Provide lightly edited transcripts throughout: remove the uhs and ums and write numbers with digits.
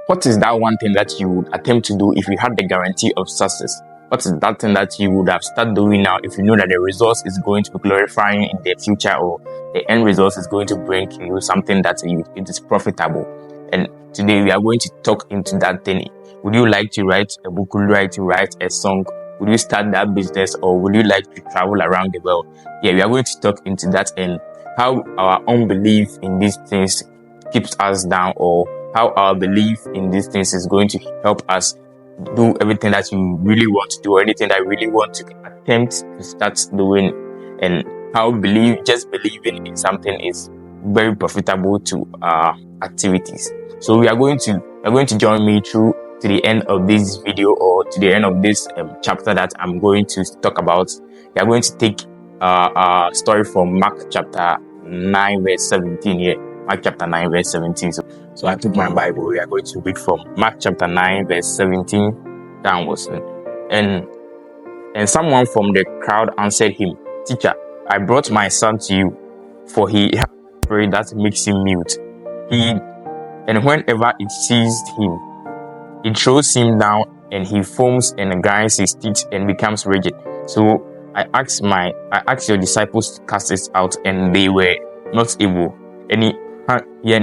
What is that one thing that you would attempt to do if you had the guarantee of success? What is that thing that you would have started doing now if you know that the result is going to be glorifying in the future, or the end result is going to bring you something that it is profitable? And today we are going to talk into that thing. Would you like to write a book? Would you like to write a song? Would you start that business, or would you like to travel around the world? Yeah, we are going to talk into that and how our unbelief in these things keeps us down, or how our belief in these things is going to help us do everything that you really want to do, or anything that you really want to attempt to start doing, and how just believing in something is very profitable to our activities. So we are going to join me through to the end of this video, or to the end of this chapter that I'm going to talk about. We are going to take a story from Mark chapter 9 verse 17 here. Mark chapter 9 verse 17. So I took my Bible. We are going to read from Mark chapter 9 verse 17 downwards. And someone from the crowd answered him, "Teacher, I brought my son to you, for he has a spirit that makes him mute. And whenever it seized him, it throws him down, and he foams and grinds his teeth and becomes rigid. So I asked your disciples to cast it out, and they were not able." And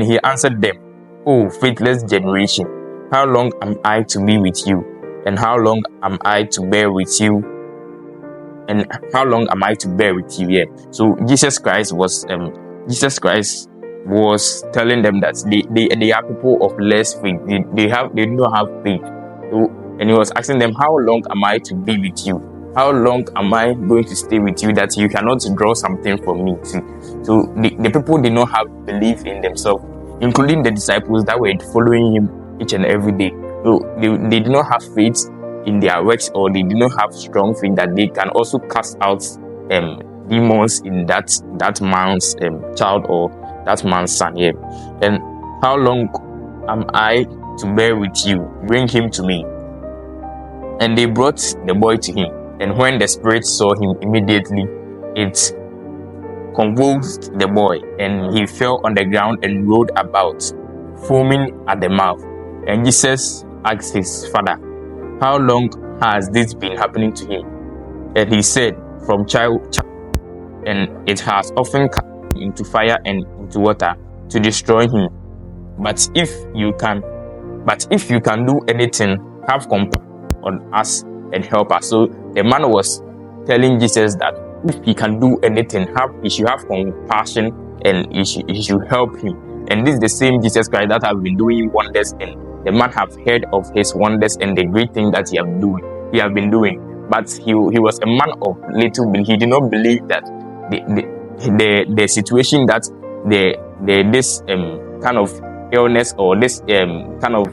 he answered them, "Oh, faithless generation, how long am I to be with you? And how long am I to bear with you? And how long am I to bear with you?" Yeah. So Jesus Christ was telling them that they are people of less faith. They do not have faith. So, and he was asking them, "How long am I to be with you? How long am I going to stay with you that you cannot draw something from me?" See, so the people did not have belief in themselves, including the disciples that were following him each and every day. So they did not have faith in their works, or they did not have strong faith that they can also cast out demons in that man's child, or that man's son here. And how long am I to bear with you? Bring him to me. And they brought the boy to him. And when the spirit saw him, immediately it convulsed the boy, and he fell on the ground and rolled about, foaming at the mouth. And Jesus asked his father, "How long has this been happening to him?" And he said, "From child, and it has often come into fire and into water to destroy him. But if you can do anything, have compassion on us and help us." So the man was telling Jesus that if he can do anything, he should have compassion, and he should help him. And this is the same Jesus Christ that have been doing wonders, and the man have heard of his wonders and the great thing that he have been doing. But he was a man of little belief. He did not believe that the situation that this kind of illness, or this kind of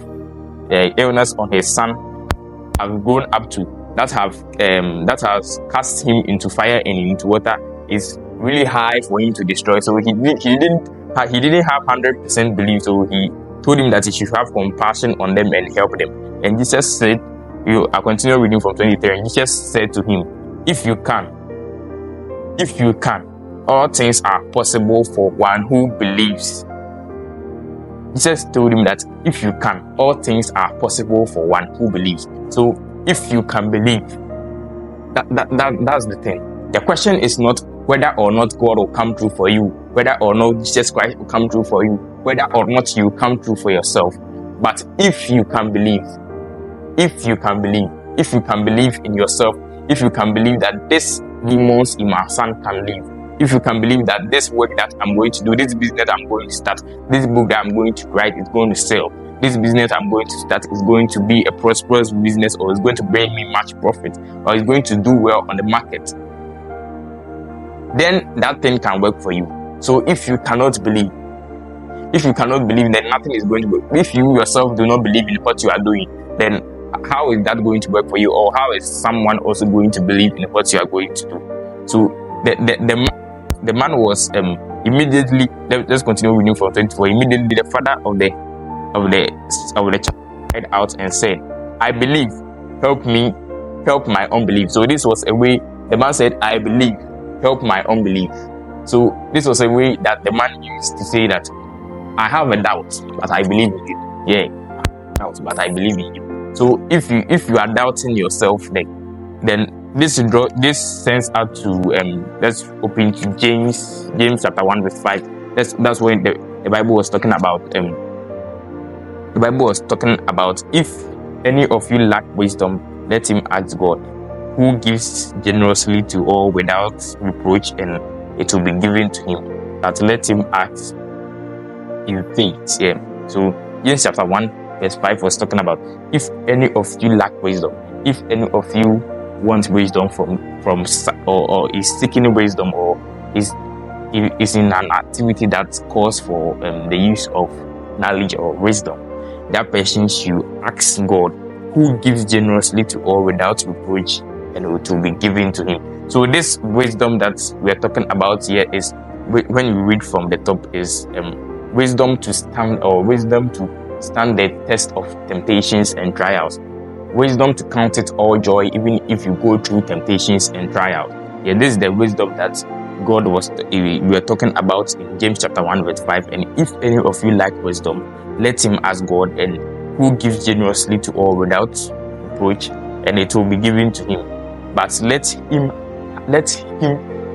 illness on his son have grown up to, that has cast him into fire and into water, is really high for him to destroy. So he didn't have 100% belief. So he told him that he should have compassion on them and help them. And Jesus said, I continue reading from 23. And Jesus said to him, if you can, all things are possible for one who believes." Jesus told him that if you can, all things are possible for one who believes. So if you can believe, that's the thing. The question is not whether or not God will come through for you, whether or not Jesus Christ will come through for you, whether or not you come through for yourself. But if you can believe in yourself, if you can believe that this demons in my son can live, if you can believe that this work that I'm going to do, this business I'm going to start, this book that I'm going to write is going to sell, this business I'm going to start is going to be a prosperous business, or is going to bring me much profit, or is going to do well on the market, then that thing can work for you. So if you cannot believe, then nothing is going to work. If you yourself do not believe in what you are doing, then how is that going to work for you? Or how is someone also going to believe in what you are going to do? So the man was immediately, let's continue reading from 24. Immediately the father of the child cried out and said, "I believe, help me, help my unbelief." So this was a way the man said, "I believe, help my unbelief." So this was a way that the man used to say that I have a doubt, but I believe in you. Yeah. doubt, but I believe in you. So if you are doubting yourself, then this sends out to let's open to James chapter 1 verse 5. That's when the Bible was talking about if any of you lack wisdom, let him ask God, who gives generously to all without reproach, and it will be given to him. But let him ask in faith. Yeah. So James chapter 1 verse 5 was talking about if any of you lack wisdom, if any of you want wisdom from or is seeking wisdom, or is in an activity that calls for the use of knowledge or wisdom, that person should ask God, who gives generously to all without reproach, and it will be given to him. So this wisdom that we are talking about here is, when you read from the top, is wisdom to stand the test of temptations and trials. Wisdom to count it all joy even if you go through temptations and trials. Yeah, this is the wisdom that we were talking about in James chapter 1 verse 5. And if any of you lack wisdom, let him ask God, and who gives generously to all without reproach, and it will be given to him. But let him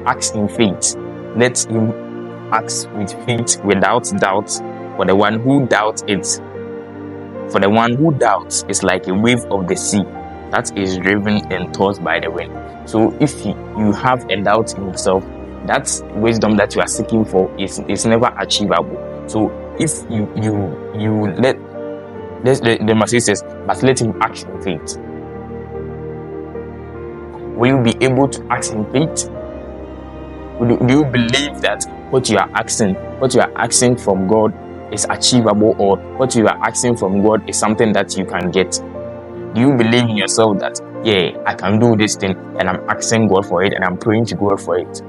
ask in faith. Let him ask with faith without doubt. For the one who doubts is like a wave of the sea that is driven and tossed by the wind. So if you have a doubt in yourself, that wisdom that you are seeking for is never achievable. So if you let the Messiah says, but let him act in faith. Will you be able to act in faith? Do you believe that what you are asking from God is achievable, or what you are asking from God is something that you can get? Do you believe in yourself that, yeah, I can do this thing, and I'm asking God for it, and I'm praying to God for it?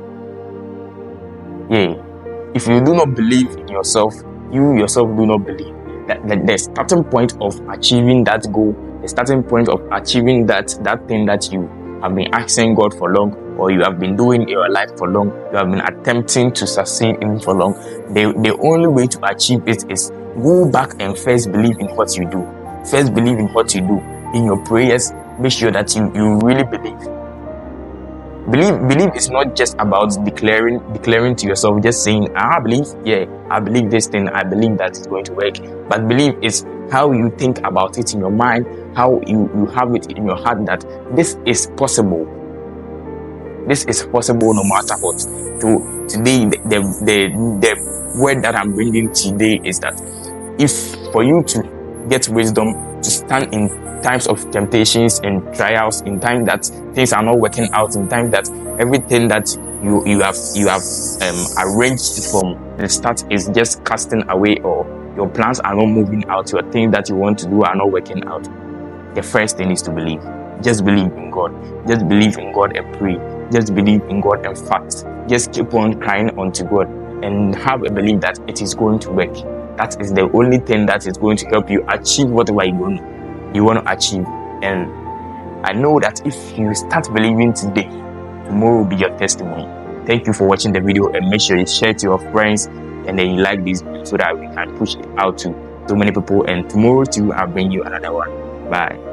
Yeah. If you do not believe in yourself, you yourself do not believe that the starting point of achieving that goal, the starting point of achieving that thing that you have been asking God for long, or you have been doing in your life for long, you have been attempting to succeed in for long, the only way to achieve it is go back and first believe in what you do. First believe in what you do. In your prayers, make sure that you really believe. Believe is not just about declaring to yourself, just saying, I believe this thing, I believe that it's going to work. But believe is how you think about it in your mind, how you have it in your heart that this is possible. This is possible no matter what. So today, the word that I'm bringing today is that if for you to get wisdom, to stand in times of temptations and trials, in time that things are not working out, in time that everything that you have arranged from the start is just casting away, or your plans are not moving out, your things that you want to do are not working out, the first thing is to believe. Just believe in God. Just believe in God and pray. Just believe in God and fast. Just keep on crying unto God and have a belief that it is going to work. That is the only thing that is going to help you achieve whatever you want to achieve. And I know that if you start believing today, tomorrow will be your testimony. Thank you for watching the video, and make sure you share to your friends, and then you like this video so that we can push it out to so many people. And tomorrow too, I'll bring you another one. Bye.